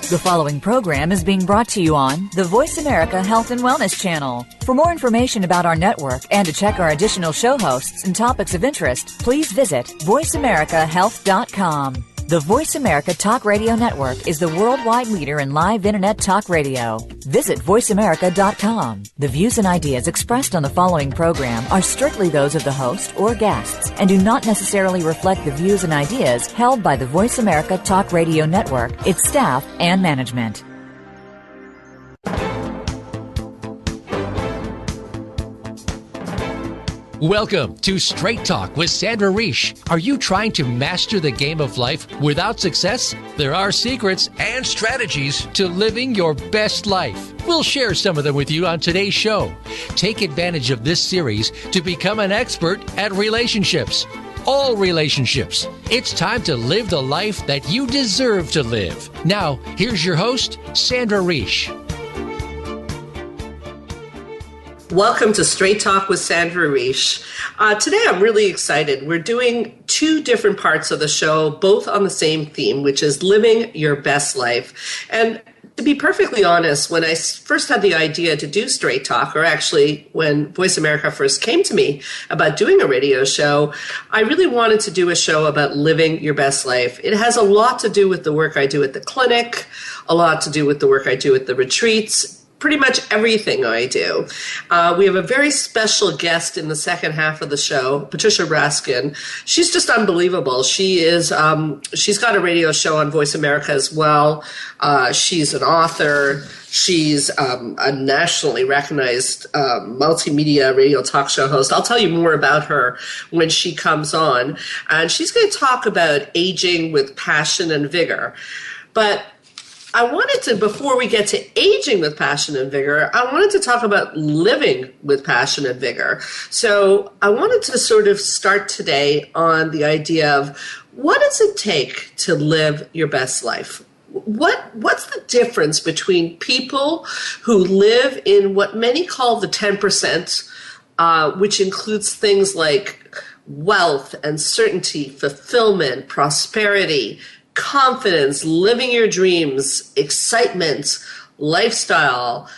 The following program is being brought to you on the Voice America Health and Wellness Channel. For more information about our network and to check our additional show hosts and topics of interest, please visit voiceamericahealth.com. The Voice America Talk Radio Network is the worldwide leader in live Internet talk radio. Visit voiceamerica.com. The views and ideas expressed on the following program are strictly those of the host or guests and do not necessarily reflect the views and ideas held by the Voice America Talk Radio Network, its staff, and management. Welcome to Straight Talk with Sandra Reish. Are you trying to master the game of life without success? There are secrets and strategies to living your best life. We'll share some of them with you on today's show. Take advantage of this series to become an expert at relationships. All relationships. It's time to live the life that you deserve to live. Now, here's your host, Sandra Reish. Welcome to Straight Talk with Sandra Reish. Today I'm really excited. We're doing two different parts of the show, both on the same theme, which is living your best life. And to be perfectly honest, when I first had the idea to do Straight Talk, or actually when Voice America first came to me about doing a radio show, I really wanted to do a show about living your best life. It has a lot to do with the work I do at the clinic, a lot to do with the work I do at the retreats, pretty much everything I do. We have a very special guest in the second half of the show, Patricia Raskin. She's just unbelievable. She's got a radio show on Voice America as well. She's an author. She's a nationally recognized multimedia radio talk show host. I'll tell you more about her when she comes on. And she's going to talk about aging with passion and vigor. But I wanted to, before we get to aging with passion and vigor, I wanted to talk about living with passion and vigor. So I wanted to sort of start today on the idea of what does it take to live your best life? What's the difference between people who live in what many call the 10%, which includes things like wealth and certainty, fulfillment, prosperity, confidence, living your dreams, excitement, lifestyle,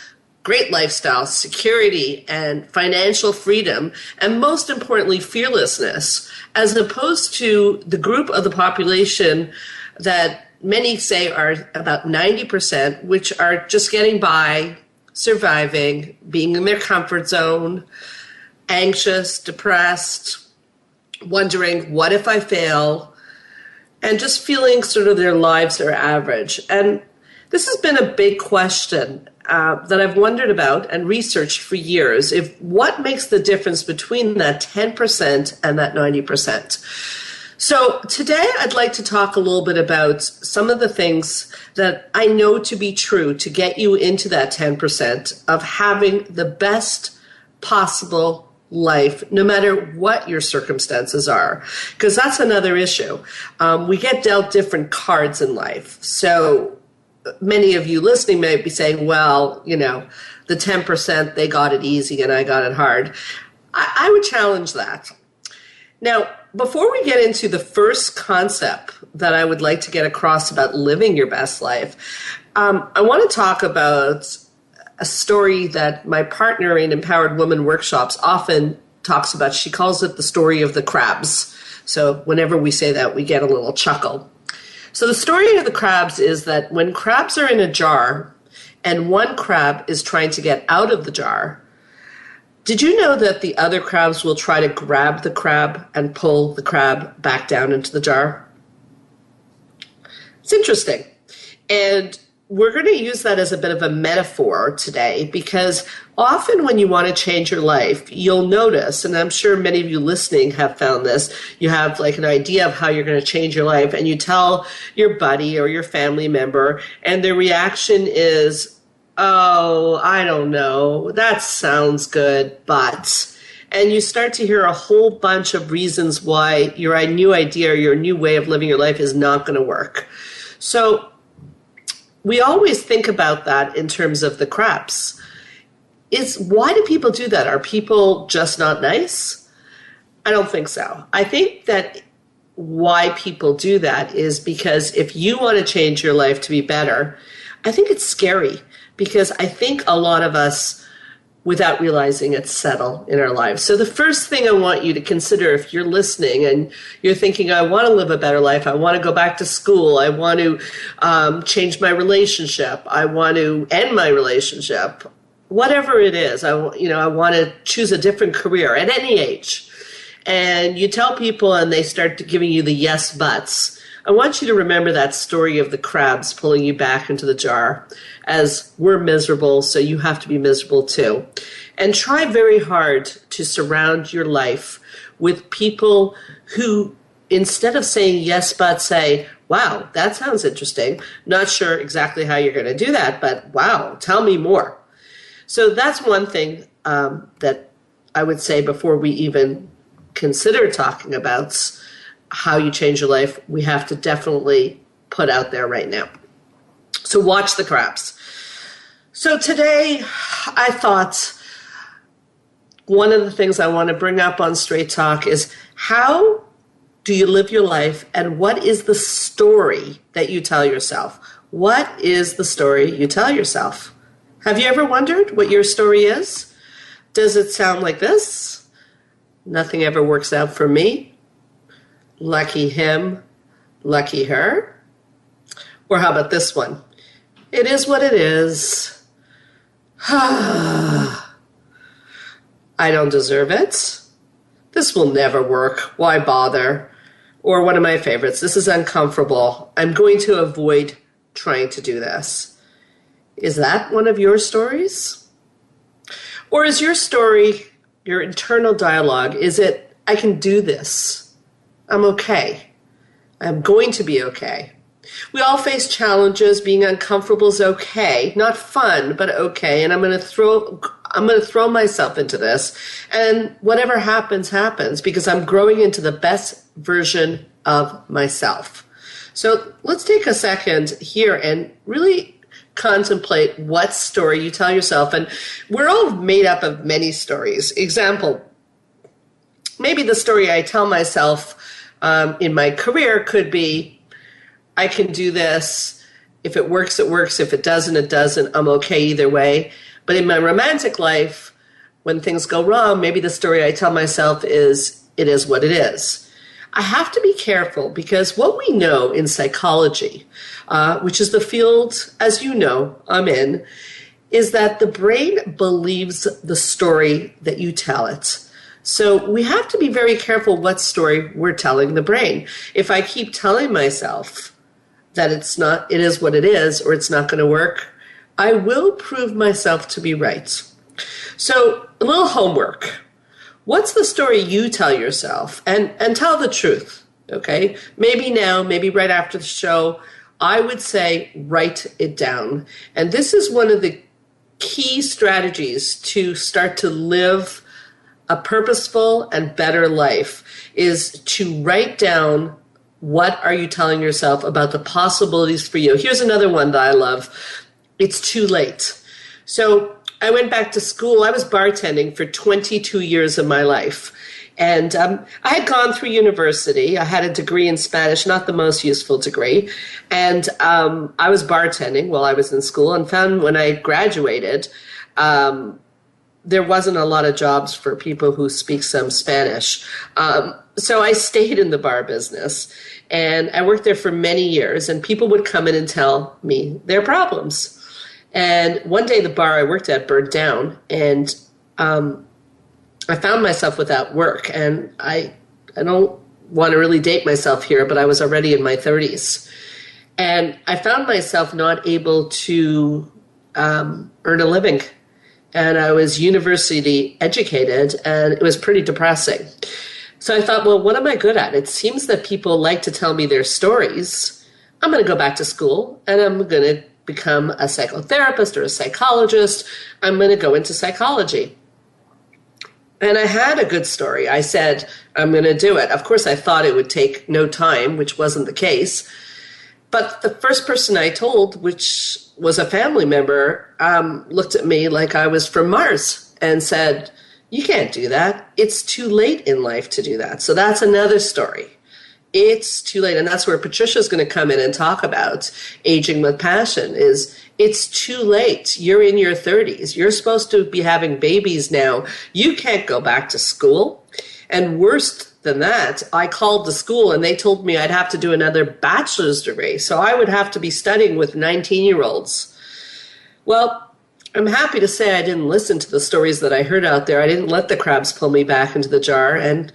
great lifestyle, security, and financial freedom, and most importantly, fearlessness, as opposed to the group of the population that many say are about 90%, which are just getting by, surviving, being in their comfort zone, anxious, depressed, wondering, what if I fail? And just feeling sort of their lives are average. And this has been a big question that I've wondered about and researched for years. What makes the difference between that 10% and that 90%? So today I'd like to talk a little bit about some of the things that I know to be true to get you into that 10% of having the best possible life, no matter what your circumstances are, because that's another issue. We get dealt different cards in life. So many of you listening may be saying, well, you know, the 10%, they got it easy and I got it hard. I would challenge that. Now, before we get into the first concept that I would like to get across about living your best life, I want to talk about a story that my partner in Empowered Women Workshops often talks about. She calls it the story of the crabs. So whenever we say that, we get a little chuckle. So the story of the crabs is that when crabs are in a jar and one crab is trying to get out of the jar, did you know that the other crabs will try to grab the crab and pull the crab back down into the jar? It's interesting. And we're going to use that as a bit of a metaphor today, because often when you want to change your life, you'll notice, and I'm sure many of you listening have found this, you have like an idea of how you're going to change your life, and you tell your buddy or your family member, and their reaction is, oh, I don't know, that sounds good, but... And you start to hear a whole bunch of reasons why your new idea or your new way of living your life is not going to work. So we always think about that in terms of the crabs. Why do people do that? Are people just not nice? I don't think so. I think that why people do that is because if you want to change your life to be better, I think it's scary because I think a lot of us, without realizing it, settle in our lives. So the first thing I want you to consider if you're listening and you're thinking, I want to live a better life, I want to go back to school, I want to change my relationship, I want to end my relationship, whatever it is, I want to choose a different career at any age. And you tell people and they start giving you the yes buts. I want you to remember that story of the crabs pulling you back into the jar as we're miserable, so you have to be miserable too. And try very hard to surround your life with people who, instead of saying yes but, say, wow, that sounds interesting. Not sure exactly how you're going to do that, but wow, tell me more. So that's one thing that I would say before we even consider talking about how you change your life, we have to definitely put out there right now. So watch the crabs. So today I thought one of the things I want to bring up on Straight Talk is how do you live your life and what is the story that you tell yourself? What is the story you tell yourself? Have you ever wondered what your story is? Does it sound like this? Nothing ever works out for me. Lucky him, lucky her. Or how about this one? It is what it is. I don't deserve it. This will never work. Why bother? Or one of my favorites, this is uncomfortable. I'm going to avoid trying to do this. Is that one of your stories? Or is your story, your internal dialogue, is it, I can do this. I'm okay. I'm going to be okay. We all face challenges. Being uncomfortable is okay. Not fun, but okay. And I'm going to throw myself into this. And whatever happens, happens, because I'm growing into the best version of myself. So let's take a second here and really contemplate what story you tell yourself. And we're all made up of many stories. Example, maybe the story I tell myself in my career could be, I can do this. If it works, it works. If it doesn't, it doesn't. I'm okay either way. But in my romantic life, when things go wrong, maybe the story I tell myself is, it is what it is. I have to be careful because what we know in psychology, which is the field, as you know, I'm in, is that the brain believes the story that you tell it. So we have to be very careful what story we're telling the brain. If I keep telling myself that it is what it is, or it's not going to work, I will prove myself to be right. So a little homework. What's the story you tell yourself? And tell the truth, okay? Maybe now, maybe right after the show, I would say write it down. And this is one of the key strategies to start to live a purposeful and better life, is to write down what are you telling yourself about the possibilities for you. Here's another one that I love. It's too late. So I went back to school. I was bartending for 22 years of my life. And I had gone through university. I had a degree in Spanish, not the most useful degree. And I was bartending while I was in school and found when I graduated, there wasn't a lot of jobs for people who speak some Spanish. So I stayed in the bar business. And I worked there for many years. And people would come in and tell me their problems. And one day the bar I worked at burned down, and I found myself without work. And I don't want to really date myself here, but I was already in my 30s. And I found myself not able to earn a living. And I was university educated, and it was pretty depressing. So I thought, well, what am I good at? It seems that people like to tell me their stories. I'm going to go back to school, and I'm going to become a psychotherapist or a psychologist. I'm going to go into psychology. And I had a good story. I said, I'm going to do it. Of course, I thought it would take no time, which wasn't the case. But the first person I told, which was a family member, looked at me like I was from Mars and said, you can't do that. It's too late in life to do that. So that's another story. it's too late. And that's where Patricia's going to come in and talk about aging with passion is it's too late. You're in your 30s. You're supposed to be having babies now. You can't go back to school. And worse than that, I called the school and they told me I'd have to do another bachelor's degree. So I would have to be studying with 19-year-olds. Well, I'm happy to say I didn't listen to the stories that I heard out there. I didn't let the crabs pull me back into the jar. And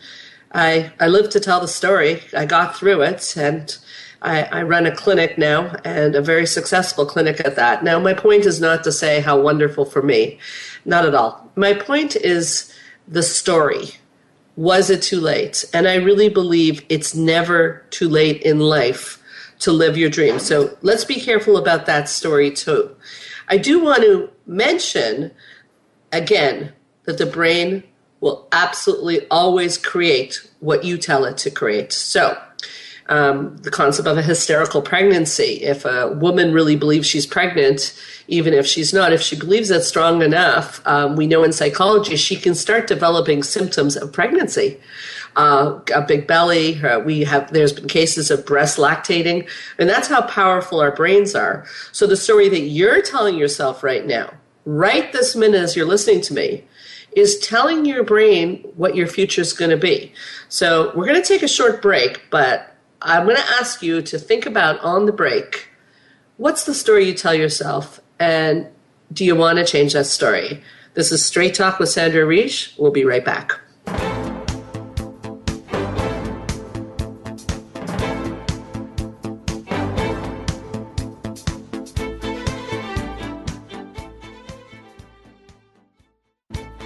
I lived to tell the story. I got through it, and I run a clinic now, and a very successful clinic at that. Now, my point is not to say how wonderful for me. Not at all. My point is the story. Was it too late? And I really believe it's never too late in life to live your dream. So let's be careful about that story too. I do want to mention, again, that the brain will absolutely always create what you tell it to create. So the concept of a hysterical pregnancy. If a woman really believes she's pregnant, even if she's not, if she believes it strong enough, we know in psychology she can start developing symptoms of pregnancy. A big belly, there's been cases of breast lactating, and that's how powerful our brains are. So the story that you're telling yourself right now, right this minute as you're listening to me, is telling your brain what your future is going to be. So we're going to take a short break, but I'm going to ask you to think about on the break, what's the story you tell yourself, and do you want to change that story? This is Straight Talk with Sandra Reish. We'll be right back.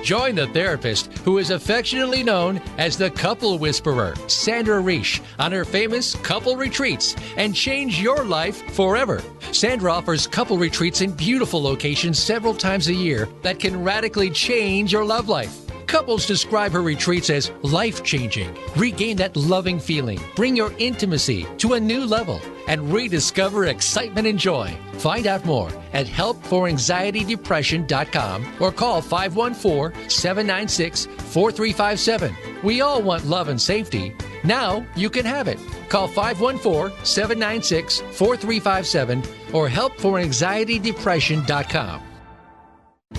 Join the therapist who is affectionately known as the Couple Whisperer, Sandra Reish, on her famous couple retreats and change your life forever. Sandra offers couple retreats in beautiful locations several times a year that can radically change your love life. Couples describe her retreats as life-changing. Regain that loving feeling, bring your intimacy to a new level, and rediscover excitement and joy. Find out more at helpforanxietydepression.com or call 514-796-4357. We all want love and safety. Now you can have it. Call 514-796-4357 or helpforanxietydepression.com.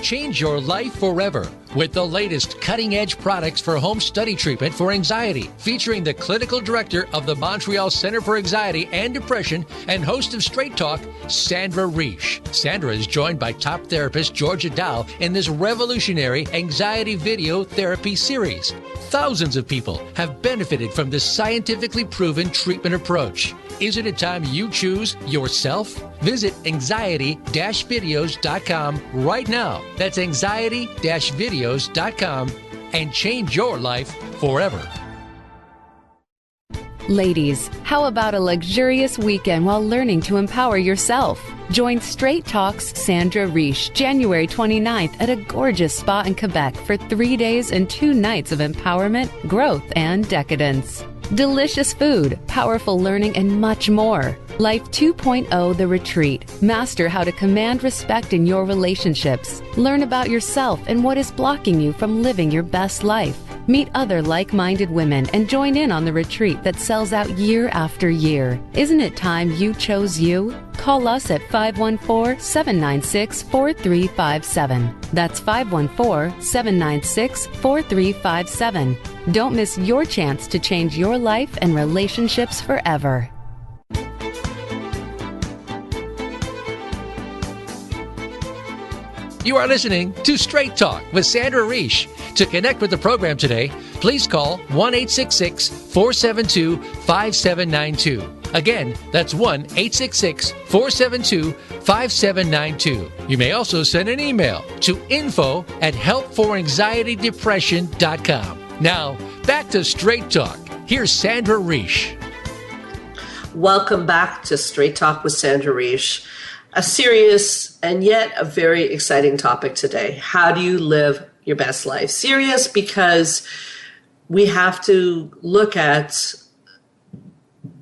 Change your life forever with the latest cutting-edge products for home study treatment for anxiety, featuring the clinical director of the Montreal Center for Anxiety and Depression and host of Straight Talk, Sandra Reish. Sandra is joined by top therapist Georgia Dow in this revolutionary anxiety video therapy series. Thousands of people have benefited from this scientifically proven treatment approach. Isn't it time you choose yourself? Visit anxiety-videos.com right now. That's anxiety-videos.com and change your life forever. Ladies, how about a luxurious weekend while learning to empower yourself? Join Straight Talk's Sandra Reish January 29th at a gorgeous spa in Quebec for 3 days and 2 nights of empowerment, growth, and decadence. Delicious food, powerful learning, and much more. Life 2.0 The Retreat. Master how to command respect in your relationships. Learn about yourself and what is blocking you from living your best life. Meet other like-minded women and join in on the retreat that sells out year after year. Isn't it time you chose you? Call us at 514-796-4357. That's 514-796-4357. Don't miss your chance to change your life and relationships forever. You are listening to Straight Talk with Sandra Reish. To connect with the program today, please call 1-866-472-5792. Again, that's 1-866-472-5792. You may also send an email to info@helpforanxietydepression.com. Now, back to Straight Talk. Here's Sandra Reish. Welcome back to Straight Talk with Sandra Reish. A serious and yet a very exciting topic today. How do you live your best life? Serious because we have to look at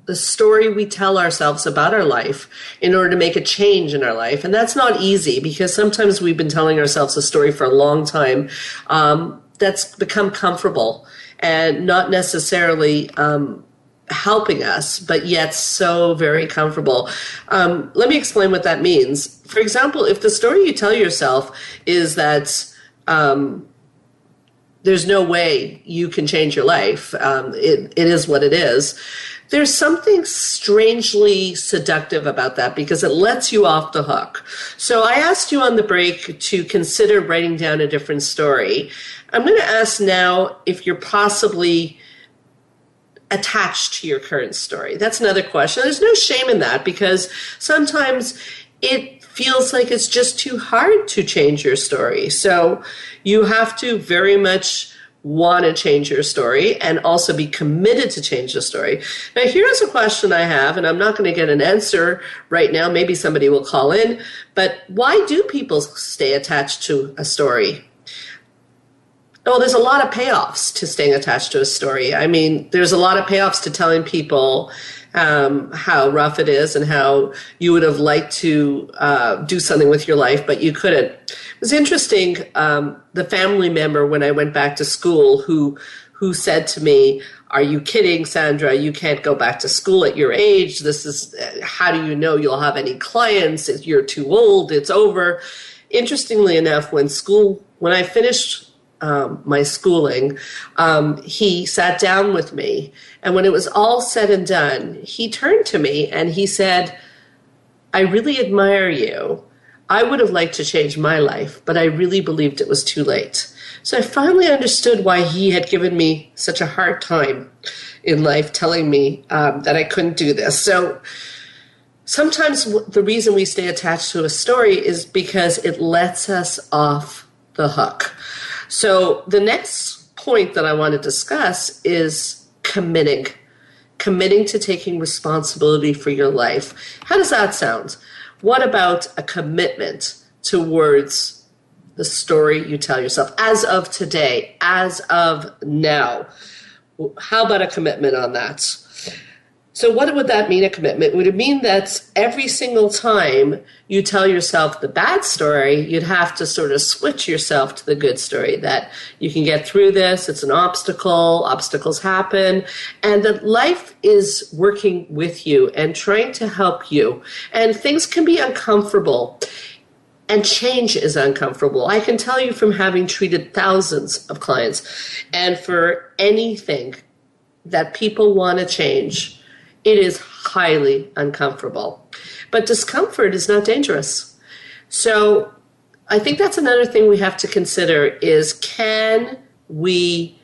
the story we tell ourselves about our life in order to make a change in our life. And that's not easy because sometimes we've been telling ourselves a story for a long time that's become comfortable and not necessarily helping us, but yet so very comfortable. Let me explain what that means. For example, if the story you tell yourself is that there's no way you can change your life, it is what it is, there's something strangely seductive about that because it lets you off the hook. So I asked you on the break to consider writing down a different story. I'm going to ask now if you're possibly attached to your current story. That's another question. There's no shame in that because sometimes it feels like it's just too hard to change your story. So you have to very much want to change your story and also be committed to change the story. Now, here's a question I have, and I'm not going to get an answer right now. Maybe somebody will call in, but why do people stay attached to a story? Well, there's a lot of payoffs to staying attached to a story. I mean, there's a lot of payoffs to telling people how rough it is and how you would have liked to do something with your life, but you couldn't. It was interesting, the family member when I went back to school who said to me, "Are you kidding, Sandra? You can't go back to school at your age. This is, how do you know you'll have any clients? You're too old. It's over." Interestingly enough, when I finished my schooling, he sat down with me, and when it was all said and done, he turned to me and he said, "I really admire you. I would have liked to change my life, but I really believed it was too late." So I finally understood why he had given me such a hard time in life, telling me that I couldn't do this. So sometimes the reason we stay attached to a story is because it lets us off the hook. So the next point that I want to discuss is committing to taking responsibility for your life. How does that sound? What about a commitment towards the story you tell yourself as of today, as of now? How about a commitment on that? So what would that mean, a commitment? Would it mean that every single time you tell yourself the bad story, you'd have to sort of switch yourself to the good story, that you can get through this, it's an obstacle, obstacles happen, and that life is working with you and trying to help you, and things can be uncomfortable, and change is uncomfortable. I can tell you from having treated thousands of clients, and for anything that people want to change, it is highly uncomfortable. But discomfort is not dangerous. So I think that's another thing we have to consider is, can we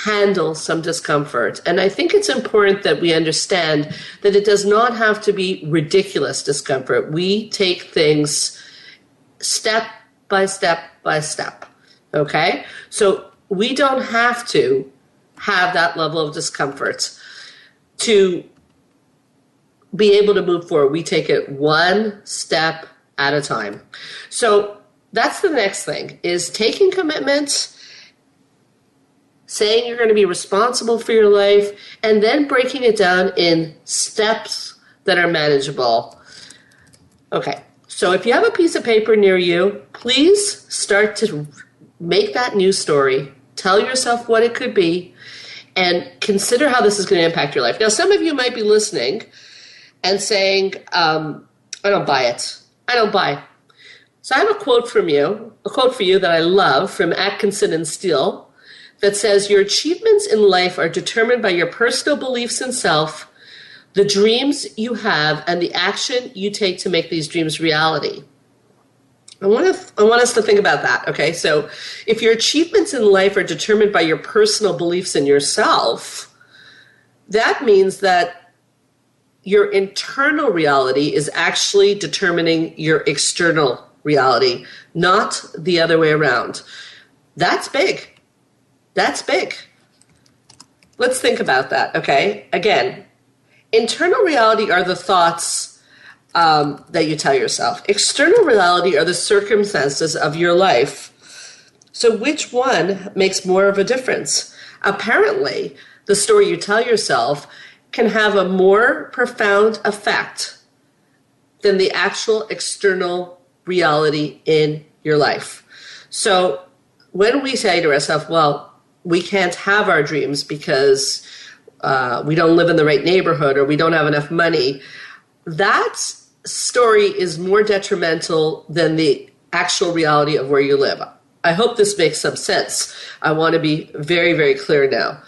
handle some discomfort? And I think it's important that we understand that it does not have to be ridiculous discomfort. We take things step by step by step, okay? So we don't have to have that level of discomfort to be able to move forward. We take it one step at a time. So that's the next thing, is taking commitments, saying you're going to be responsible for your life, and then breaking it down in steps that are manageable. Okay, so if you have a piece of paper near you, please start to make that new story. Tell yourself what it could be, and consider how this is going to impact your life. Now, some of you might be listening and saying, I don't buy it. I don't buy. So I have a quote for you that I love from Atkinson and Steele that says, "Your achievements in life are determined by your personal beliefs in self, the dreams you have, and the action you take to make these dreams reality." I want us to think about that, okay? So if your achievements in life are determined by your personal beliefs in yourself, that means that your internal reality is actually determining your external reality, not the other way around. That's big. That's big. Let's think about that, okay? Again, internal reality are the thoughts that you tell yourself. External reality are the circumstances of your life. So which one makes more of a difference? Apparently, the story you tell yourself can have a more profound effect than the actual external reality in your life. So when we say to ourselves, well, we can't have our dreams because we don't live in the right neighborhood, or we don't have enough money, that story is more detrimental than the actual reality of where you live. I hope this makes some sense. I want to be very, very clear now.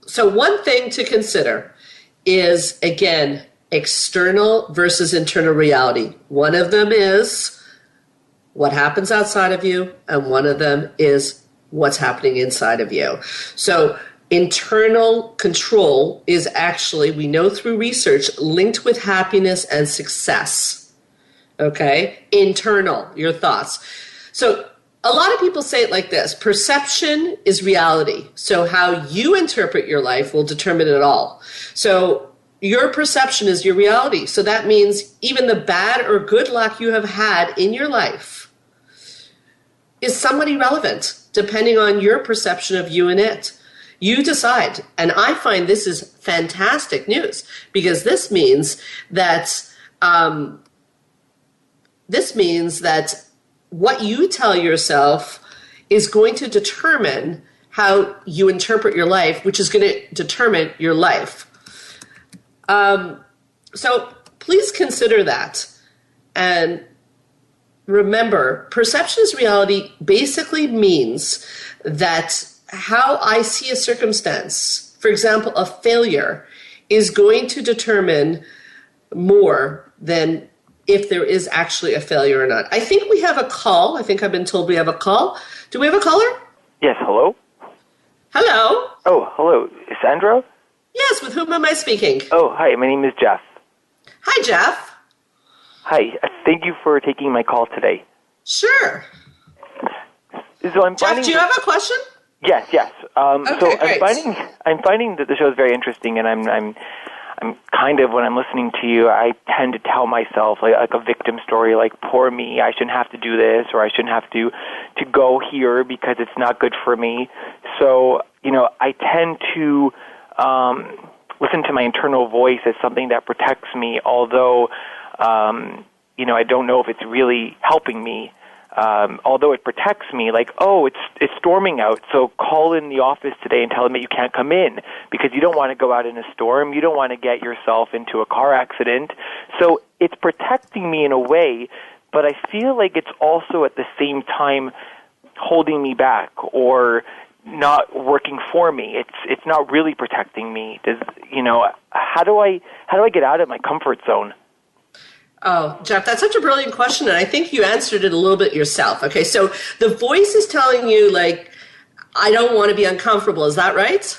So one thing to consider is, again, external versus internal reality. One of them is what happens outside of you, and one of them is what's happening inside of you. So internal control is actually, we know through research, linked with happiness and success. Okay? Internal, your thoughts. So a lot of people say it like this: perception is reality. So how you interpret your life will determine it all. So your perception is your reality. So that means even the bad or good luck you have had in your life is somewhat irrelevant, depending on your perception of you and it. You decide. And I find this is fantastic news, because this means that what you tell yourself is going to determine how you interpret your life, which is going to determine your life. So please consider that. And remember, perception is reality basically means that how I see a circumstance, for example, a failure, is going to determine more than if there is actually a failure or not. I think we have a call. I think I've been told we have a call. Do we have a caller? Yes, hello? Hello? Oh, hello. Sandra? Yes, with whom am I speaking? Oh, hi, my name is Jeff. Hi, Jeff. Hi, thank you for taking my call today. Sure. So I'm Jeff, do you have a question? Yes. Okay, so great. I'm finding that the show is very interesting, and I'm kind of, when I'm listening to you, I tend to tell myself like a victim story, like, poor me, I shouldn't have to do this, or I shouldn't have to go here because it's not good for me. So, I tend to listen to my internal voice as something that protects me, although, I don't know if it's really helping me. Although it protects me, like, oh, it's storming out, so call in the office today and tell them that you can't come in, because you don't want to go out in a storm, you don't want to get yourself into a car accident. So it's protecting me in a way, but I feel like it's also at the same time holding me back or not working for me. It's not really protecting me. How do I get out of my comfort zone? Oh, Jeff, that's such a brilliant question, and I think you answered it a little bit yourself. Okay, so the voice is telling you, like, I don't want to be uncomfortable. Is that right?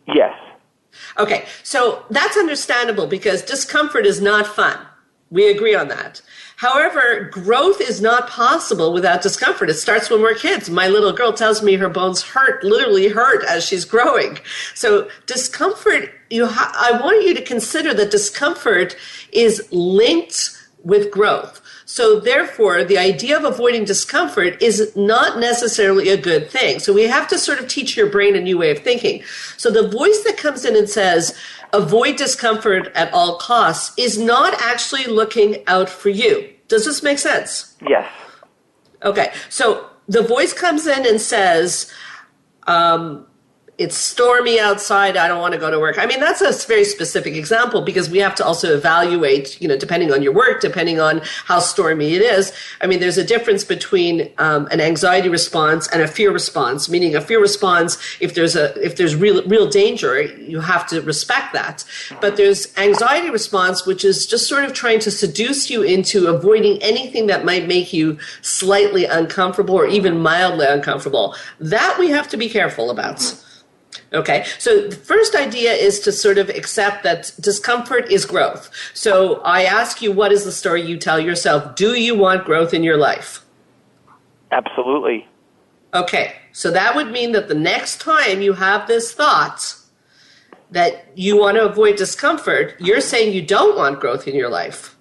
Yes. Okay, so that's understandable, because discomfort is not fun. We agree on that. However, growth is not possible without discomfort. It starts when we're kids. My little girl tells me her bones literally hurt as she's growing. So discomfort, I want you to consider that discomfort is linked with growth. So therefore, the idea of avoiding discomfort is not necessarily a good thing. So we have to sort of teach your brain a new way of thinking. So the voice that comes in and says, avoid discomfort at all costs, is not actually looking out for you. Does this make sense? Yes. Okay, so the voice comes in and says, it's stormy outside, I don't want to go to work. I mean, that's a very specific example, because we have to also evaluate, depending on your work, depending on how stormy it is. I mean, there's a difference between an anxiety response and a fear response, meaning a fear response, if there's real danger, you have to respect that. But there's anxiety response, which is just sort of trying to seduce you into avoiding anything that might make you slightly uncomfortable or even mildly uncomfortable. That we have to be careful about. Okay, so the first idea is to sort of accept that discomfort is growth. So I ask you, what is the story you tell yourself? Do you want growth in your life? Absolutely. Okay, so that would mean that the next time you have this thought that you want to avoid discomfort, you're saying you don't want growth in your life.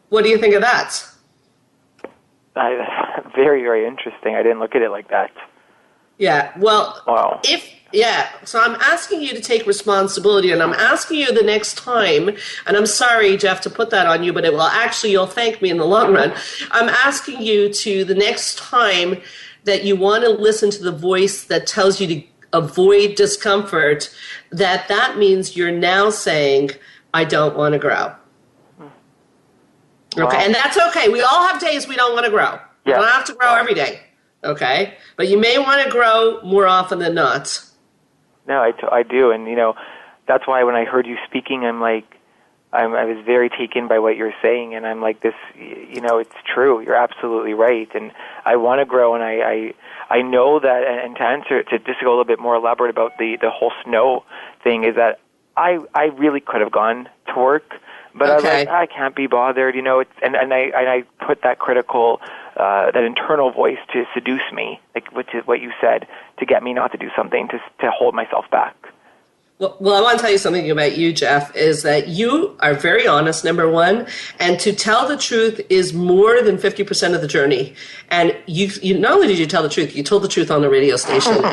What do you think of that? Very, very interesting. I didn't look at it like that. Yeah, well, wow. So I'm asking you to take responsibility, and I'm asking you the next time, and I'm sorry, Jeff, to put that on you, but you'll thank me in the long run. I'm asking you to, the next time that you want to listen to the voice that tells you to avoid discomfort, that means you're now saying, I don't want to grow. Okay, Wow. and that's okay. We all have days we don't want to grow. You Yeah. don't have to grow every day, okay? But you may want to grow more often than not. No, I do, and that's why when I heard you speaking, I was very taken by what you're saying, and I'm like, this, it's true. You're absolutely right, and I want to grow, and I know that, and to answer, to just go a little bit more elaborate about the whole snow thing, is that I really could have gone to work, but Okay. I can't be bothered, and I put that critical, that internal voice to seduce me, like what you said, to get me not to do something, to hold myself back. Well, I want to tell you something about you, Jeff, is that you are very honest, number one, and to tell the truth is more than 50% of the journey. And you not only did you tell the truth, you told the truth on the radio station.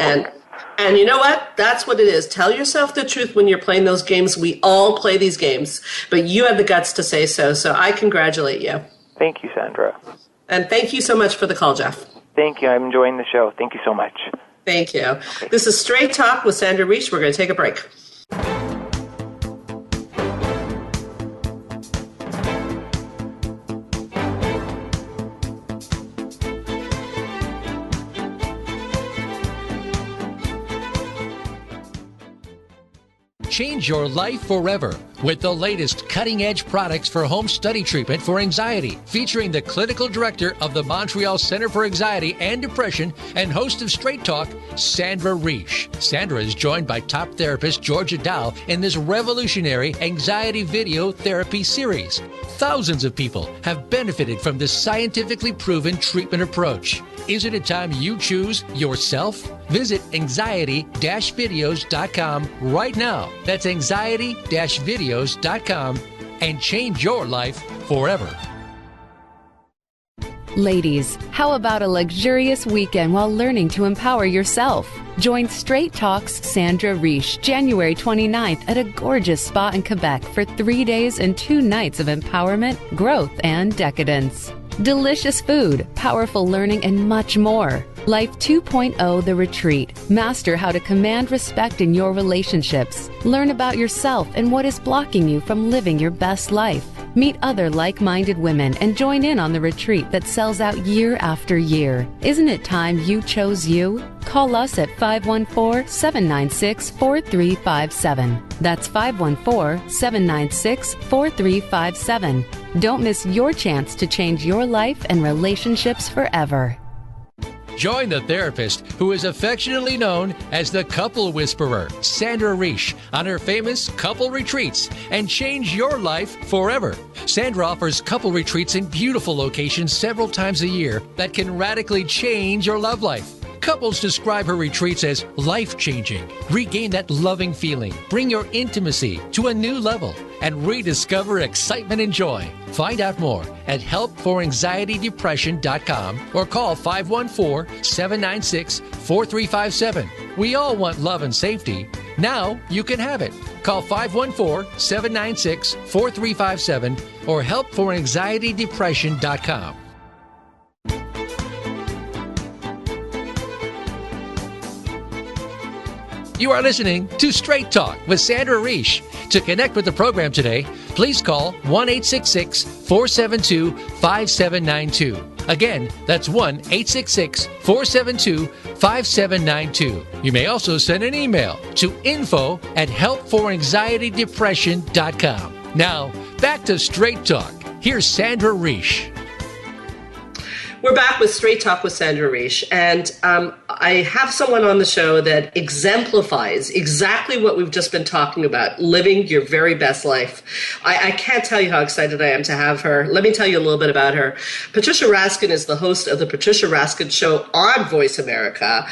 And you know what? That's what it is. Tell yourself the truth when you're playing those games. We all play these games, but you have the guts to say so. So I congratulate you. Thank you, Sandra. And thank you so much for the call, Jeff. Thank you. I'm enjoying the show. Thank you so much. Thank you. This is Straight Talk with Sandra Reich. We're going to take a break. Change your life forever with the latest cutting-edge products for home study treatment for anxiety, featuring the clinical director of the Montreal Center for Anxiety and Depression and host of Straight Talk, Sandra Reich. Sandra is joined by top therapist Georgia Dow in this revolutionary anxiety video therapy series. Thousands of people have benefited from this scientifically proven treatment approach. Isn't it time you choose yourself? Visit anxiety-videos.com right now. That's anxiety-videos.com and change your life forever. Ladies, how about a luxurious weekend while learning to empower yourself? Join Straight Talk's Sandra Reich January 29th at a gorgeous spa in Quebec for 3 days and 2 nights of empowerment, growth, and decadence. Delicious food, powerful learning, and much more. Life 2.0 The Retreat. Master how to command respect in your relationships. Learn about yourself and what is blocking you from living your best life. Meet other like-minded women and join in on the retreat that sells out year after year. Isn't it time you chose you? Call us at 514-796-4357. That's 514-796-4357. Don't miss your chance to change your life and relationships forever. Join the therapist who is affectionately known as the Couple Whisperer, Sandra Reich, on her famous couple retreats and change your life forever. Sandra offers couple retreats in beautiful locations several times a year that can radically change your love life. Couples describe her retreats as life-changing. Regain that loving feeling, bring your intimacy to a new level, and rediscover excitement and joy. Find out more at helpforanxietydepression.com or call 514-796-4357. We all want love and safety. Now you can have it. Call 514-796-4357 or helpforanxietydepression.com. You are listening to Straight Talk with Sandra Reich. To connect with the program today, please call 1-866-472-5792. Again, that's 1-866-472-5792. You may also send an email to info@helpforanxietydepression.com. Now, back to Straight Talk. Here's Sandra Reich. We're back with Straight Talk with Sandra Reich, and I have someone on the show that exemplifies exactly what we've just been talking about, living your very best life. I can't tell you how excited I am to have her. Let me tell you a little bit about her. Patricia Raskin is the host of the Patricia Raskin Show on Voice America.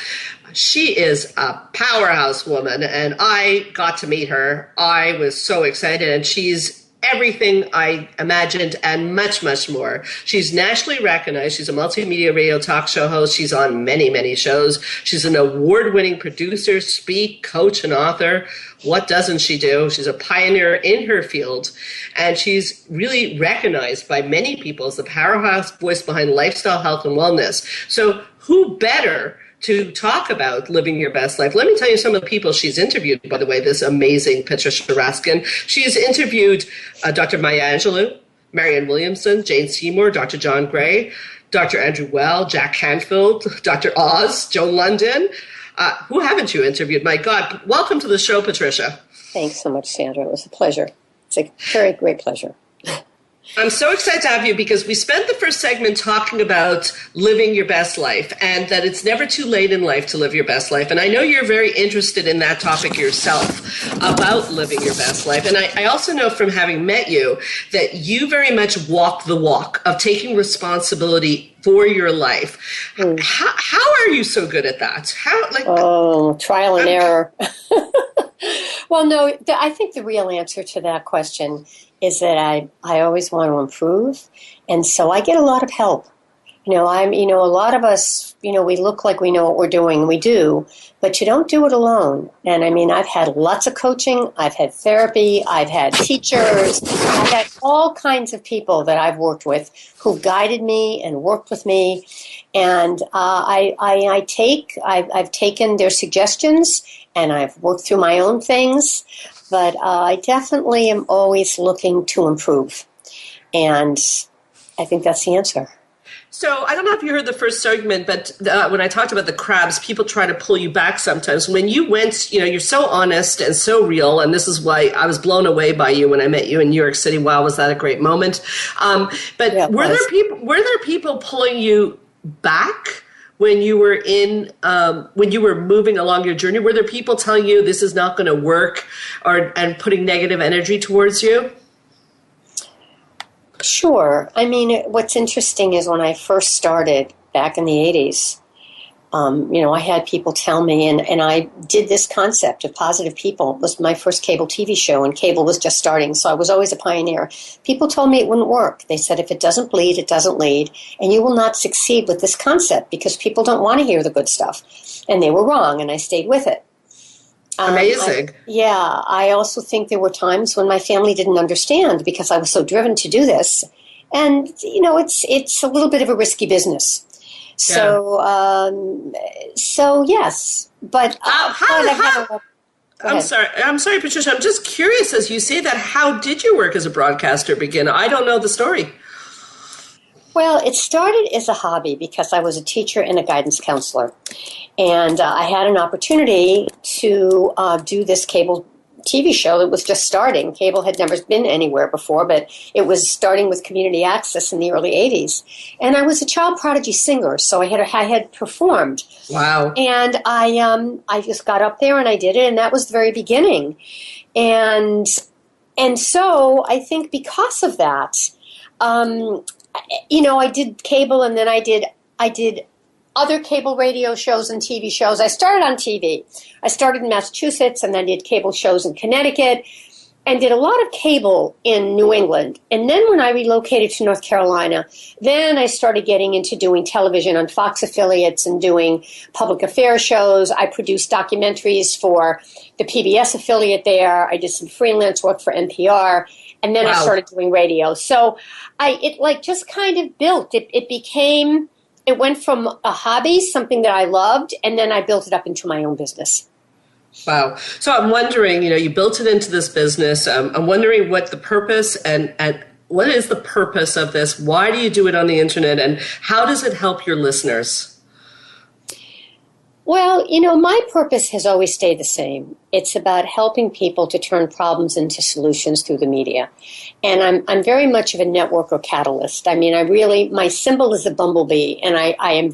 She is a powerhouse woman, and I got to meet her. I was so excited, and she's everything I imagined and much, much more. She's nationally recognized. She's a multimedia radio talk show host. She's on many, many shows. She's an award-winning producer, speak, coach, and author. What doesn't she do? She's a pioneer in her field, and she's really recognized by many people as the powerhouse voice behind lifestyle, health, and wellness. So who better to talk about living your best life. Let me tell you some of the people she's interviewed, by the way, this amazing Patricia Raskin. She has interviewed Dr. Maya Angelou, Marianne Williamson, Jane Seymour, Dr. John Gray, Dr. Andrew Well, Jack Canfield, Dr. Oz, Joan London. Who haven't you interviewed? My God. Welcome to the show, Patricia. Thanks so much, Sandra. It was a pleasure. It's a very great pleasure. I'm so excited to have you because we spent the first segment talking about living your best life and that it's never too late in life to live your best life. And I know you're very interested in that topic yourself about living your best life. And I also know from having met you that you very much walk the walk of taking responsibility for your life. How are you so good at that? Trial and error. Well, no, I think the real answer to that question is that I always want to improve. And so I get a lot of help. A lot of us, we look like we know what we're doing. We do, but you don't do it alone. And I've had lots of coaching. I've had therapy. I've had teachers. I've had all kinds of people that I've worked with who've guided me and worked with me. And I've taken their suggestions and I've worked through my own things. But I definitely am always looking to improve. And I think that's the answer. So I don't know if you heard the first segment, but when I talked about the crabs, people try to pull you back sometimes. When you went, you're so honest and so real, and this is why I was blown away by you when I met you in New York City. Wow, was that a great moment? But yeah, were there people pulling you back when you were when you were moving along your journey? Were there people telling you this is not going to work and putting negative energy towards you? Sure. What's interesting is when I first started back in the 80s, I had people tell me, and I did this concept of positive people. It was my first cable TV show, and cable was just starting, so I was always a pioneer. People told me it wouldn't work. They said, if it doesn't bleed, it doesn't lead, and you will not succeed with this concept because people don't want to hear the good stuff. And they were wrong, and I stayed with it. Amazing. I also think there were times when my family didn't understand because I was so driven to do this. And, it's a little bit of a risky business. So, yes. But I'm sorry, Patricia. I'm just curious as you say that, how did your work as a broadcaster begin? I don't know the story. Well, it started as a hobby because I was a teacher and a guidance counselor. And I had an opportunity to do this cable TV show that was just starting. Cable had never been anywhere before, but it was starting with community access in the early 80s. And I was a child prodigy singer, so I had performed. Wow. And I just got up there and I did it, and that was the very beginning. And so I think because of that, I did cable, and then I did other cable radio shows and TV shows. I started on TV. I started in Massachusetts, and then did cable shows in Connecticut, and did a lot of cable in New England. And then when I relocated to North Carolina, then I started getting into doing television on Fox affiliates and doing public affairs shows. I produced documentaries for the PBS affiliate there. I did some freelance work for NPR. And then I started doing radio. So it just kind of built. It went from a hobby, something that I loved, and then I built it up into my own business. Wow. So I'm wondering, you built it into this business. I'm wondering what the purpose and what is the purpose of this? Why do you do it on the internet, and how does it help your listeners? Well, my purpose has always stayed the same. It's about helping people to turn problems into solutions through the media. And I'm very much of a network or catalyst. My symbol is a bumblebee, and I'm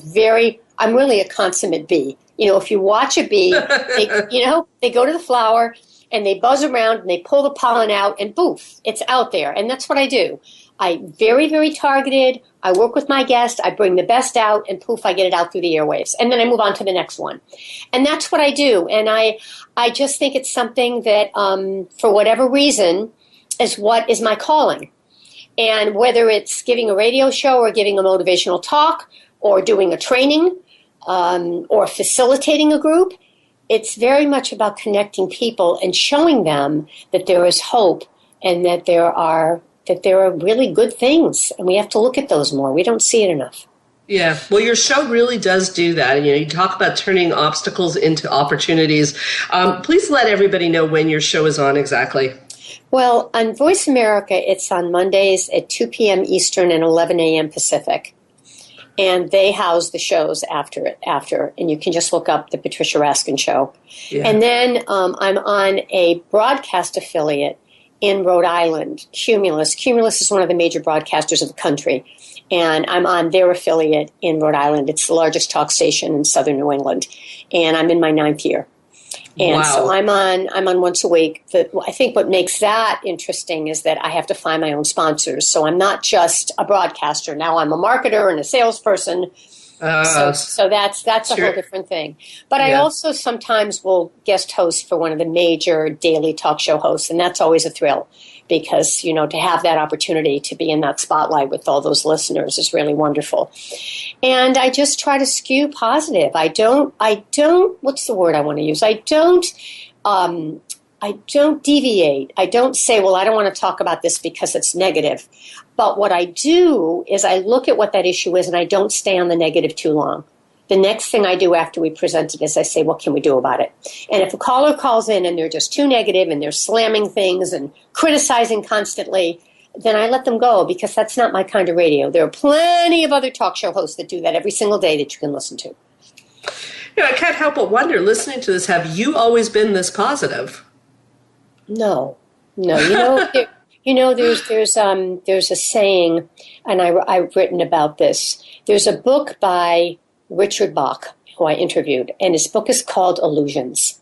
really a consummate bee. If you watch a bee, they go to the flower and they buzz around and they pull the pollen out and poof, it's out there. And that's what I do. I'm very, very targeted. I work with my guest. I bring the best out, and poof, I get it out through the airwaves. And then I move on to the next one. And that's what I do. And I just think it's something that, for whatever reason, is what is my calling. And whether it's giving a radio show or giving a motivational talk or doing a training or facilitating a group, it's very much about connecting people and showing them that there is hope and that there are really good things, and we have to look at those more. We don't see it enough. Yeah, well, your show really does do that. And, you talk about turning obstacles into opportunities. Please let everybody know when your show is on exactly. Well, on Voice America, it's on Mondays at 2 p.m. Eastern and 11 a.m. Pacific. And they house the shows after, and you can just look up the Patricia Raskin Show. Yeah. And then I'm on a broadcast affiliate in Rhode Island, Cumulus. Cumulus is one of the major broadcasters of the country, and I'm on their affiliate in Rhode Island. It's the largest talk station in southern New England, and I'm in my 9th year. And so I'm on once a week. I think what makes that interesting is that I have to find my own sponsors. So I'm not just a broadcaster. Now I'm a marketer and a salesperson. So that's a whole different thing. But I also sometimes will guest host for one of the major daily talk show hosts, and that's always a thrill because, to have that opportunity to be in that spotlight with all those listeners is really wonderful. And I just try to skew positive. I don't, what's the word I want to use? I don't deviate. I don't say, well, I don't want to talk about this because it's negative. But what I do is I look at what that issue is and I don't stay on the negative too long. The next thing I do after we present it is I say, what can we do about it? And if a caller calls in and they're just too negative and they're slamming things and criticizing constantly, then I let them go because that's not my kind of radio. There are plenty of other talk show hosts that do that every single day that you can listen to. I can't help but wonder, listening to this, have you always been this positive? No. There's a saying, and I've written about this. There's a book by Richard Bach, who I interviewed, and his book is called Illusions.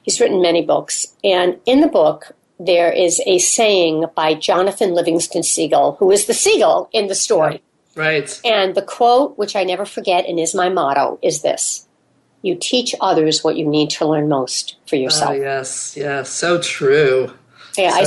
He's written many books, and in the book, there is a saying by Jonathan Livingston Seagull, who is the seagull in the story. Right. And the quote, which I never forget and is my motto, is this: you teach others what you need to learn most for yourself. Oh, yes, so true. Yeah, I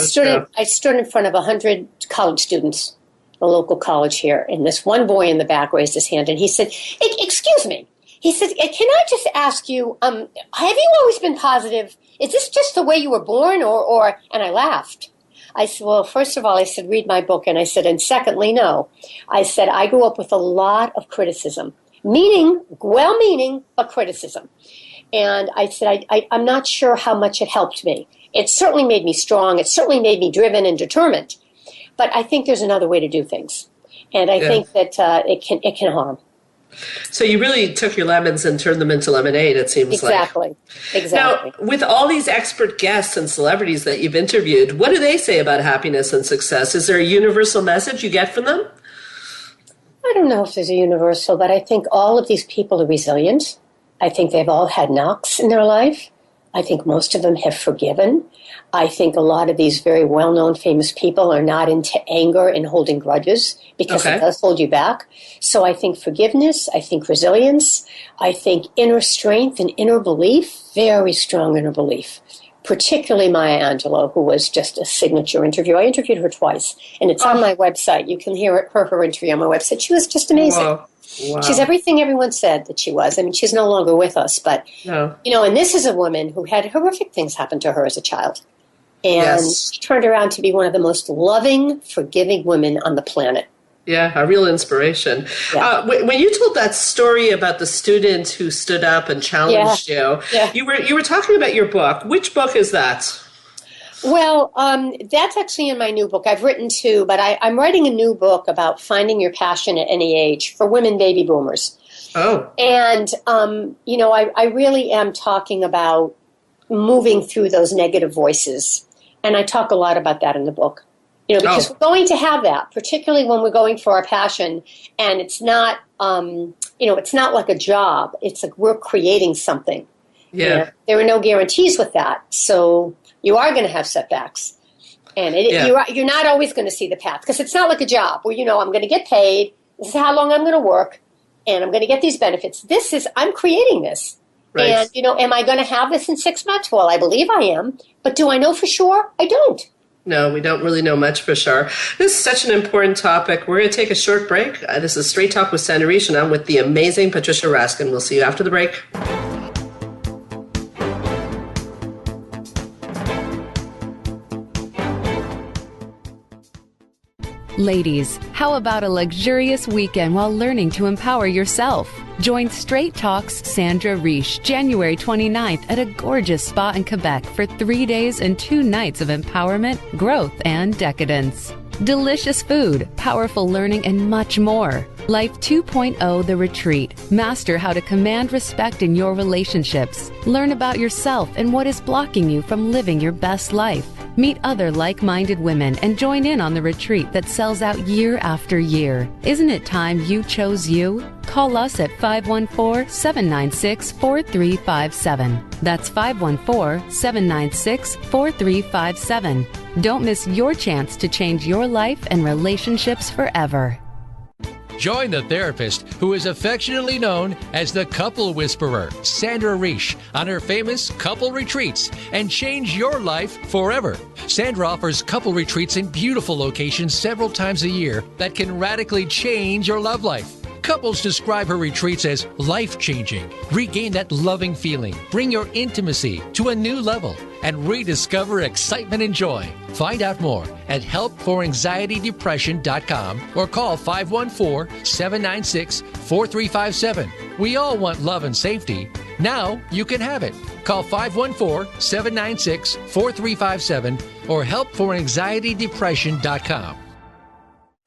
stood in front of 100 college students, a local college here, and this one boy in the back raised his hand, and he said, excuse me. He said, can I just ask you, have you always been positive? Is this just the way you were born, or? And I laughed. I said, well, first of all, I said, read my book, and I said, and secondly, no. I said, I grew up with a lot of criticism, well-meaning, but criticism. And I said, I'm not sure how much it helped me. It certainly made me strong. It certainly made me driven and determined. But I think there's another way to do things. And I think that it can harm. So you really took your lemons and turned them into lemonade, it seems like. Exactly. Now, with all these expert guests and celebrities that you've interviewed, what do they say about happiness and success? Is there a universal message you get from them? I don't know if there's a universal, but I think all of these people are resilient. I think they've all had knocks in their life. I think most of them have forgiven. I think a lot of these very well-known famous people are not into anger and holding grudges because it does hold you back. So I think forgiveness, I think resilience, I think inner strength and inner belief, very strong inner belief. Particularly Maya Angelou, who was just a signature interview. I interviewed her twice, and it's on my website. You can hear her interview on my website. She was just amazing. Wow. She's everything everyone said that she was. I mean, she's no longer with us, but, and this is a woman who had horrific things happen to her as a child. And she turned around to be one of the most loving, forgiving women on the planet. Yeah, a real inspiration. Yeah. When you told that story about the student who stood up and challenged you, you were talking about your book. Which book is that? Well, that's actually in my new book. I've written two, but I'm writing a new book about finding your passion at any age for women baby boomers. Oh. And, I really am talking about moving through those negative voices. And I talk a lot about that in the book. Because we're going to have that, particularly when we're going for our passion. And it's not, it's not like a job. It's like we're creating something. Yeah. There are no guarantees with that. So you are going to have setbacks. And you're not always going to see the path. Because it's not like a job where, I'm going to get paid. This is how long I'm going to work. And I'm going to get these benefits. I'm creating this. Right. And, am I going to have this in 6 months? Well, I believe I am. But do I know for sure? I don't. No, we don't really know much for sure. This is such an important topic. We're going to take a short break. This is Straight Talk with Sandra Riche, and I'm with the amazing Patricia Raskin. We'll see you after the break. Ladies, how about a luxurious weekend while learning to empower yourself? Join Straight Talk's Sandra Riche January 29th at a gorgeous spa in Quebec for 3 days and 2 nights of empowerment, growth, and decadence. Delicious food, powerful learning, and much more. Life 2.0 The Retreat. Master how to command respect in your relationships. Learn about yourself and what is blocking you from living your best life. Meet other like-minded women and join in on the retreat that sells out year after year. Isn't it time you chose you? Call us at 514-796-4357. That's 514-796-4357. Don't miss your chance to change your life and relationships forever. Join the therapist who is affectionately known as the Couple Whisperer, Sandra Riche, on her famous couple retreats and change your life forever. Sandra offers couple retreats in beautiful locations several times a year that can radically change your love life. Couples describe her retreats as life-changing. Regain that loving feeling, bring your intimacy to a new level, and rediscover excitement and joy. Find out more at helpforanxietydepression.com or call 514-796-4357. We all want love and safety. Now you can have it. Call 514-796-4357 or helpforanxietydepression.com.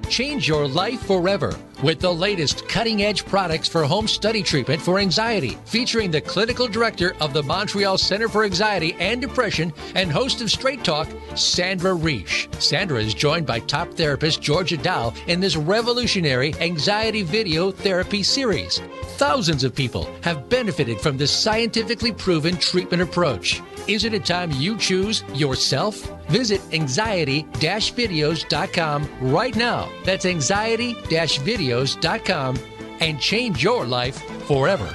Change your life forever with the latest cutting-edge products for home study treatment for anxiety, featuring the clinical director of the Montreal Center for Anxiety and Depression and host of Straight Talk, Sandra Riche. Sandra is joined by top therapist Georgia Dow in this revolutionary anxiety video therapy series. Thousands of people have benefited from this scientifically proven treatment approach. Isn't it time you choose yourself? Visit anxiety-videos.com right now. That's anxiety-videos.com and change your life forever.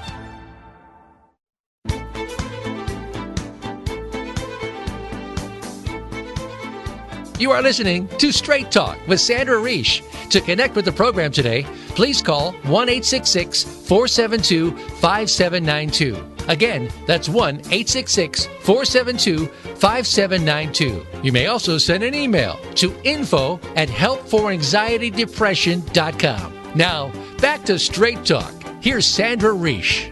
You are listening to Straight Talk with Sandra Riche. To connect with the program today, please call 1-866-472-5792. Again, that's 1-866-472-5792. You may also send an email to info@helpforanxietydepression.com. Now, back to Straight Talk. Here's Sandra Riche.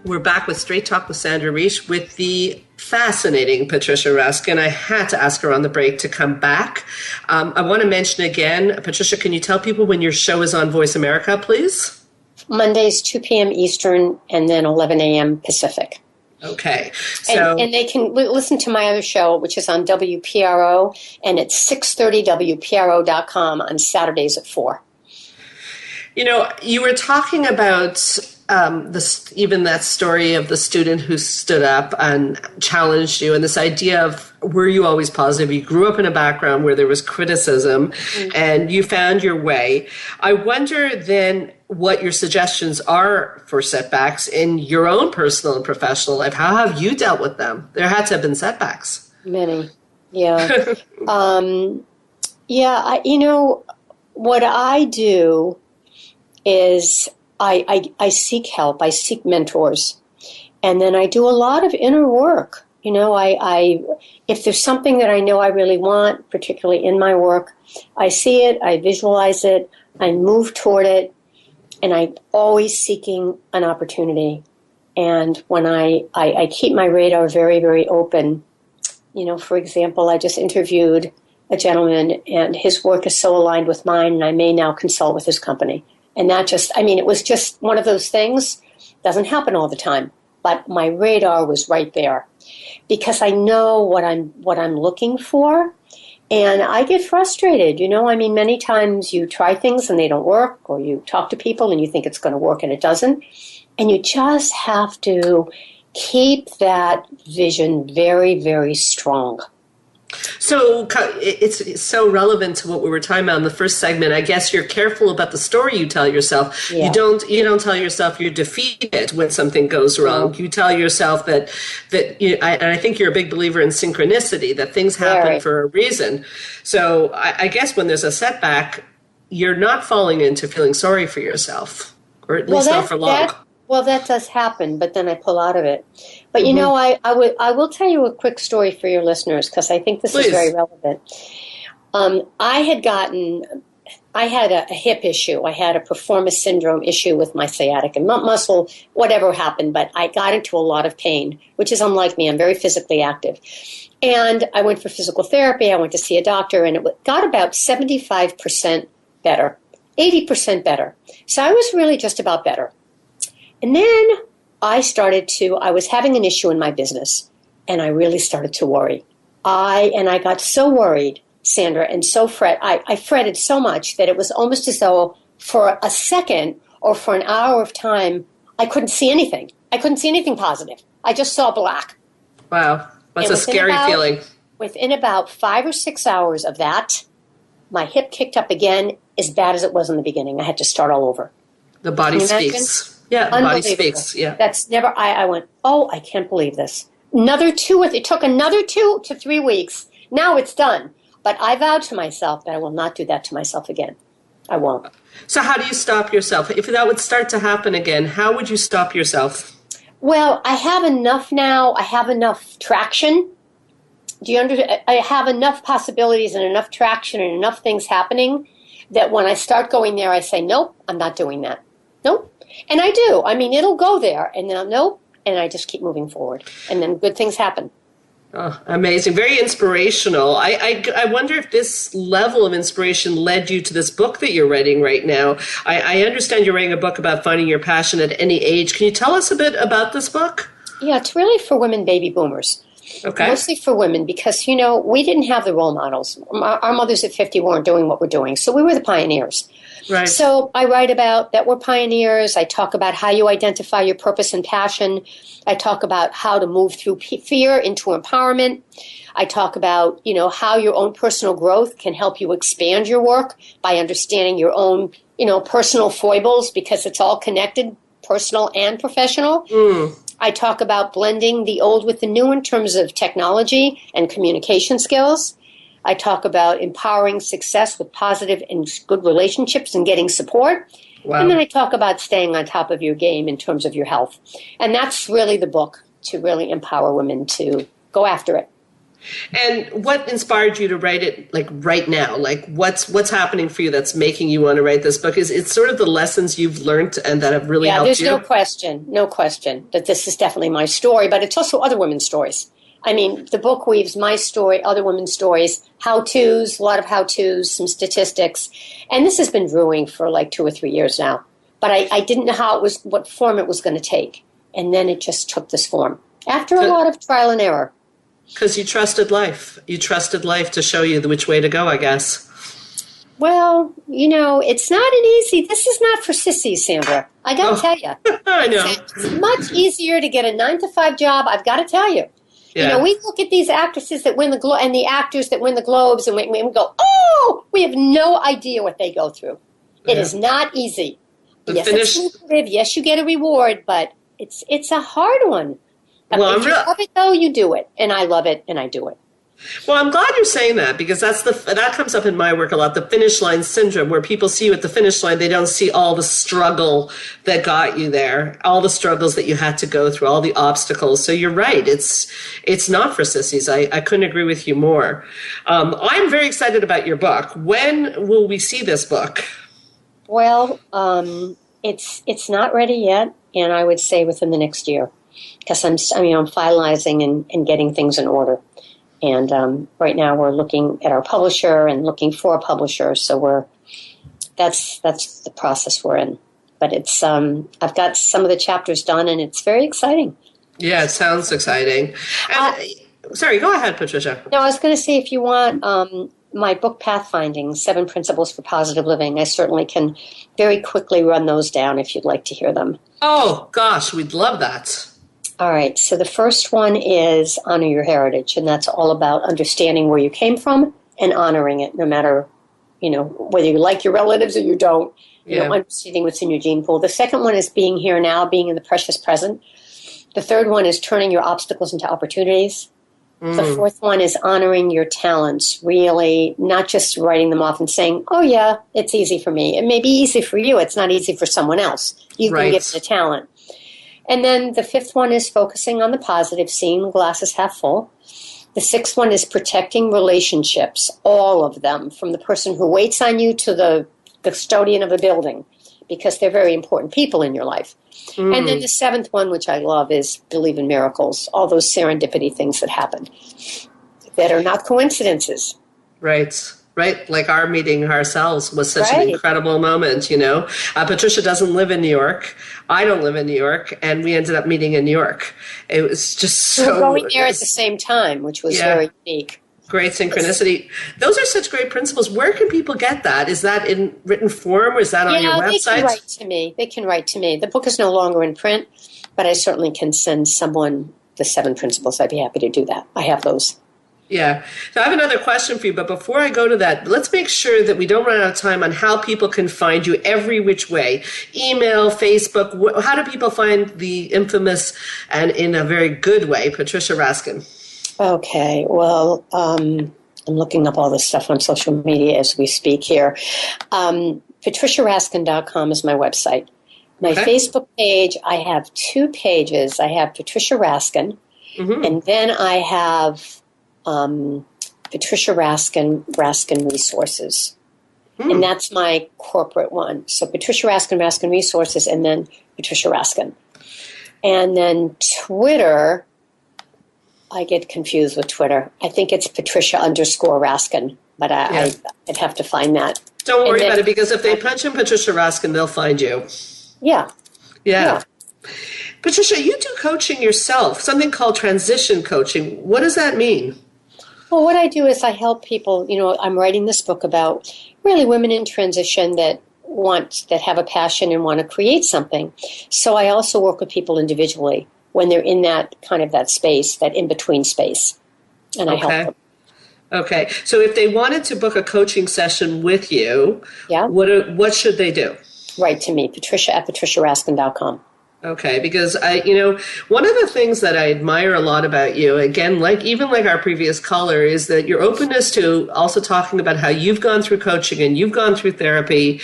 We're back with Straight Talk with Sandra Riche with the fascinating Patricia Raskin. I had to ask her on the break to come back. I want to mention again, Patricia, can you tell people when your show is on Voice America, please? Mondays, 2 p.m. Eastern, and then 11 a.m. Pacific. Okay. So, and they can listen to my other show, which is on WPRO, and it's 630 WPRO.com on Saturdays at 4. You know, you were talking about even that story of the student who stood up and challenged you, and this idea of, were you always positive? You grew up in a background where there was criticism, and you found your way. I wonder then what your suggestions are for setbacks in your own personal and professional life. How have you dealt with them? There had to have been setbacks. Many, yeah. What I do is I seek help, I seek mentors, and then I do a lot of inner work. You know, I if there's something that I know I really want, particularly in my work, I see it, I visualize it, I move toward it, and I'm always seeking an opportunity. And when I keep my radar very, very open. You know, for example, I just interviewed a gentleman, and his work is so aligned with mine, and I may now consult with his company. And that just, it was just one of those things. Doesn't happen all the time, but my radar was right there because I know what I'm looking for, and I get frustrated. You know, many times you try things and they don't work, or you talk to people and you think it's going to work and it doesn't, and you just have to keep that vision very, very strong. So it's so relevant to what we were talking about in the first segment. I guess you're careful about the story you tell yourself. Yeah. You don't tell yourself you're defeated when something goes wrong. You tell yourself that and I think you're a big believer in synchronicity, that things happen for a reason. So I guess when there's a setback, you're not falling into feeling sorry for yourself, or at least not for long. Well, that does happen, but then I pull out of it. But, you know, I will tell you a quick story for your listeners, because I think this is very relevant. I had a hip issue. I had a performance syndrome issue with my sciatica muscle, whatever happened, but I got into a lot of pain, which is unlike me. I'm very physically active. And I went for physical therapy. I went to see a doctor, and it got about 75% better, 80% better. So I was really just about better. And then I was having an issue in my business, and I really started to worry. I got so worried, Sandra, and so I fretted so much that it was almost as though for a second or for an hour of time, I couldn't see anything. I couldn't see anything positive. I just saw black. Wow. That's a scary feeling. Within about 5 or 6 hours of that, my hip kicked up again as bad as it was in the beginning. I had to start all over. The body speaks. Yeah, the body speaks. Yeah. That's never, I went, oh, I can't believe this. It took another 2 to 3 weeks. Now it's done. But I vowed to myself that I will not do that to myself again. I won't. So how do you stop yourself? If that would start to happen again, how would you stop yourself? Well, I have enough now. I have enough traction. I have enough possibilities and enough traction and enough things happening that when I start going there, I say, nope, I'm not doing that. Nope. And I do. I mean, it'll go there. And then nope. And I just keep moving forward. And then good things happen. Oh, amazing. Very inspirational. I wonder if this level of inspiration led you to this book that you're writing right now. I understand you're writing a book about finding your passion at any age. Can you tell us a bit about this book? Yeah, it's really for women baby boomers. Okay. Mostly for women because, we didn't have the role models. Our mothers at 50 weren't doing what we're doing. So we were the pioneers. Right. So I write about that we're pioneers. I talk about how you identify your purpose and passion. I talk about how to move through fear into empowerment. I talk about, how your own personal growth can help you expand your work by understanding your own, personal foibles because it's all connected, personal and professional. I talk about blending the old with the new in terms of technology and communication skills. I talk about empowering success with positive and good relationships and getting support. Wow. And then I talk about staying on top of your game in terms of your health. And that's really the book, to really empower women to go after it. And what inspired you to write it right now? What's happening for you that's making you want to write this book? Is it sort of the lessons you've learned and that have really helped you? Yeah, there's no question that this is definitely my story, but it's also other women's stories. I mean, the book weaves my story, other women's stories, how-tos, a lot of how-tos, some statistics. And this has been brewing for 2 or 3 years now. But I didn't know what form it was going to take. And then it just took this form after a lot of trial and error. Because you trusted life. You trusted life to show you which way to go, I guess. Well, it's not an easy, this is not for sissies, Sandra. I got to tell you. I know. It's much easier to get a 9-to-5 job, I've got to tell you. Yeah. We look at these actresses that win the and the actors that win the Globes, and we go, oh, we have no idea what they go through. It is not easy. It's lucrative. Yes, you get a reward, but it's a hard one. Well, if you love it, though, you do it. And I love it, and I do it. Well, I'm glad you're saying that because that comes up in my work a lot, the finish line syndrome, where people see you at the finish line, they don't see all the struggle that got you there, all the struggles that you had to go through, all the obstacles. So you're right. It's not for sissies. I couldn't agree with you more. I'm very excited about your book. When will we see this book? Well, it's not ready yet, and I would say within the next year because I'm finalizing and getting things in order. And right now we're looking at our publisher and looking for a publisher. So that's the process we're in. But it's I've got some of the chapters done, and it's very exciting. Yeah, it sounds exciting. Sorry, go ahead, Patricia. No, I was going to say if you want my book Pathfinding, 7 Principles for Positive Living, I certainly can very quickly run those down if you'd like to hear them. Oh, gosh, we'd love that. All right, so the first one is honor your heritage, and that's all about understanding where you came from and honoring it, no matter, whether you like your relatives or you don't, understanding what's in your gene pool. The second one is being here now, being in the precious present. The third one is turning your obstacles into opportunities. The fourth one is honoring your talents, really not just writing them off and saying, oh, yeah, it's easy for me. It may be easy for you. It's not easy for someone else. You've been given the talent. And then the fifth one is focusing on the positive, seeing the glasses half full. The sixth one is protecting relationships, all of them, from the person who waits on you to the custodian of a building, because they're very important people in your life. And then the seventh one, which I love, is believe in miracles, all those serendipity things that happen that are not coincidences. Right. Like our meeting ourselves was such an incredible moment, Patricia doesn't live in New York. I don't live in New York. And we ended up meeting in New York. It was just so... We were going there at the same time, which was very unique. Great synchronicity. Those are such great principles. Where can people get that? Is that in written form or is that on your website? They can write to me. They can write to me. The book is no longer in print, but I certainly can send someone the 7 principles. I'd be happy to do that. I have those. Yeah. So I have another question for you, but before I go to that, let's make sure that we don't run out of time on how people can find you every which way. Email, Facebook. How do people find the infamous and in a very good way, Patricia Raskin? Okay. Well, I'm looking up all this stuff on social media as we speak here. PatriciaRaskin.com is my website. My Facebook page, I have 2 pages. I have Patricia Raskin, and then I have... Patricia Raskin Resources. And that's my corporate one. So Patricia Raskin Resources, and then Patricia Raskin. And then Twitter, I get confused with Twitter. I think it's Patricia_Raskin, but I'd have to find that. Don't worry about it, because if they punch in Patricia Raskin, they'll find you. Yeah. Patricia, you do coaching yourself, something called transition coaching. What does that mean? Well, what I do is I help people, I'm writing this book about really women in transition that have a passion and want to create something. So I also work with people individually when they're in that kind of that space, that in-between space, and I help them. Okay. So if they wanted to book a coaching session with you, what should they do? Write to me, Patricia@patriciaraskin.com. Okay, because one of the things that I admire a lot about you, again, like our previous caller, is that your openness to also talking about how you've gone through coaching and you've gone through therapy.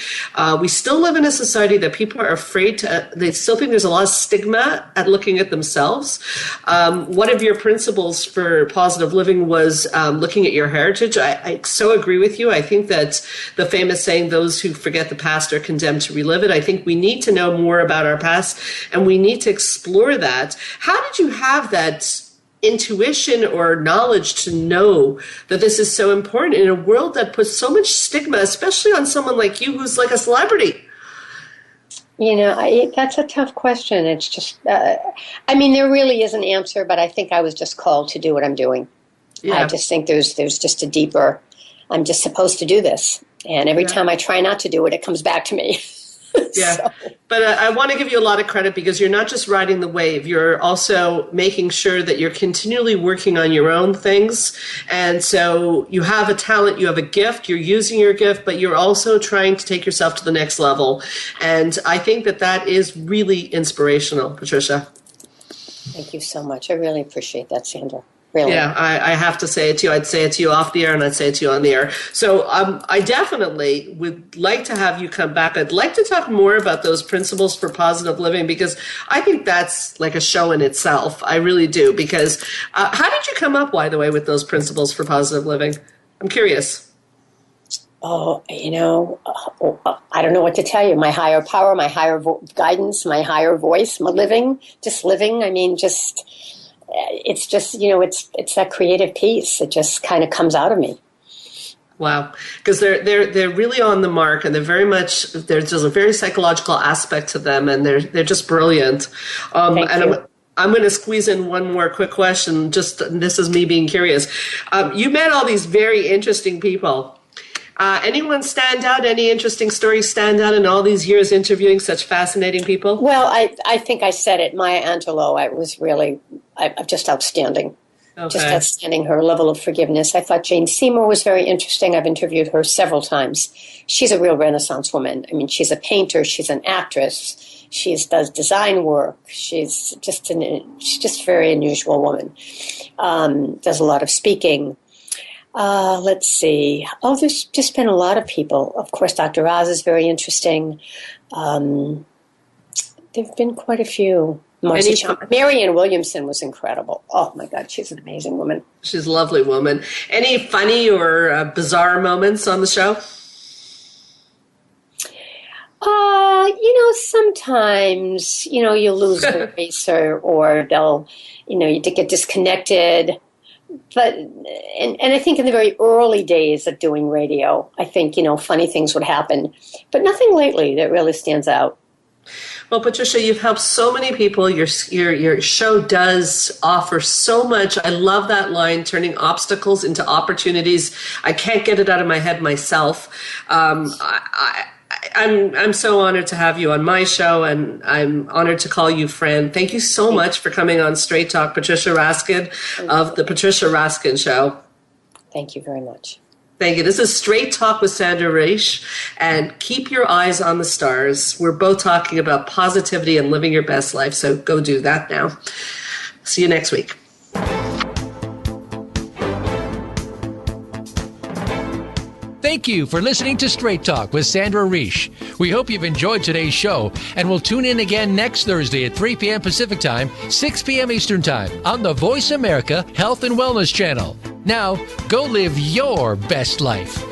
We still live in a society that people are afraid to, they still think there's a lot of stigma at looking at themselves. One of your principles for positive living was looking at your heritage. I so agree with you. I think that the famous saying, those who forget the past are condemned to relive it. I think we need to know more about our past, and we need to explore that. How did you have that intuition or knowledge to know that this is so important in a world that puts so much stigma, especially on someone like you who's like a celebrity? That's a tough question. It's just, there really is an answer, but I think I was just called to do what I'm doing. Yeah. I just think there's just a deeper, I'm just supposed to do this. And every time I try not to do it, it comes back to me. Yeah, but I want to give you a lot of credit, because you're not just riding the wave. You're also making sure that you're continually working on your own things. And so you have a talent, you have a gift, you're using your gift, but you're also trying to take yourself to the next level. And I think that is really inspirational, Patricia. Thank you so much. I really appreciate that, Sandra. Really? Yeah, I have to say it to you. I'd say it to you off the air, and I'd say it to you on the air. So I definitely would like to have you come back. I'd like to talk more about those principles for positive living, because I think that's like a show in itself. I really do. Because how did you come up, by the way, with those principles for positive living? I'm curious. Oh, I don't know what to tell you. My higher power, my higher guidance, my higher voice, my living. It's just, it's that creative piece. It just kind of comes out of me. Wow. Because they're really on the mark, and they're very much, there's a very psychological aspect to them, and they're just brilliant. Thank you. I'm going to squeeze in one more quick question. This is me being curious. You met all these very interesting people. Anyone stand out? Any interesting stories stand out in all these years interviewing such fascinating people? Well, I think I said it. Maya Angelou, I was really just outstanding. Okay. Just outstanding, her level of forgiveness. I thought Jane Seymour was very interesting. I've interviewed her several times. She's a real Renaissance woman. I mean, she's a painter. She's an actress. She does design work. She's just a very unusual woman. Does a lot of speaking. Let's see. Oh, there's just been a lot of people. Of course, Dr. Oz is very interesting. There have been quite a few. Marianne Williamson was incredible. Oh my God, she's an amazing woman. She's a lovely woman. Any funny or bizarre moments on the show? Sometimes, you lose a racer or they'll, you get disconnected. But, and I think in the very early days of doing radio, I think, funny things would happen. But nothing lately that really stands out. Well, Patricia, you've helped so many people. Your show does offer so much. I love that line, turning obstacles into opportunities. I can't get it out of my head myself. I'm so honored to have you on my show, and I'm honored to call you friend. Thank you so much for coming on Straight Talk, Patricia Raskin of The Patricia Raskin Show. Thank you very much. Thank you. This is Straight Talk with Sandra Reish, and keep your eyes on the stars. We're both talking about positivity and living your best life, so go do that now. See you next week. Thank you for listening to Straight Talk with Sandra Reish. We hope you've enjoyed today's show, and we'll tune in again next Thursday at 3 p.m. Pacific Time, 6 p.m. Eastern Time on the Voice America Health and Wellness Channel. Now, go live your best life.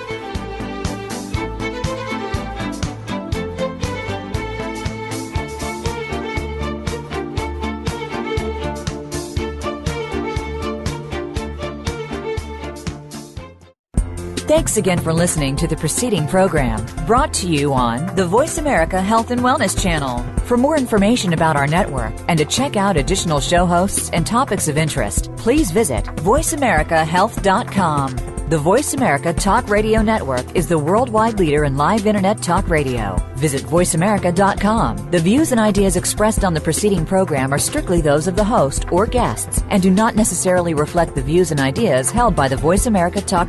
Thanks again for listening to the preceding program, brought to you on the Voice America Health and Wellness Channel. For more information about our network and to check out additional show hosts and topics of interest, please visit voiceamericahealth.com. The Voice America Talk Radio Network is the worldwide leader in live Internet talk radio. Visit voiceamerica.com. The views and ideas expressed on the preceding program are strictly those of the host or guests and do not necessarily reflect the views and ideas held by the Voice America Talk Radio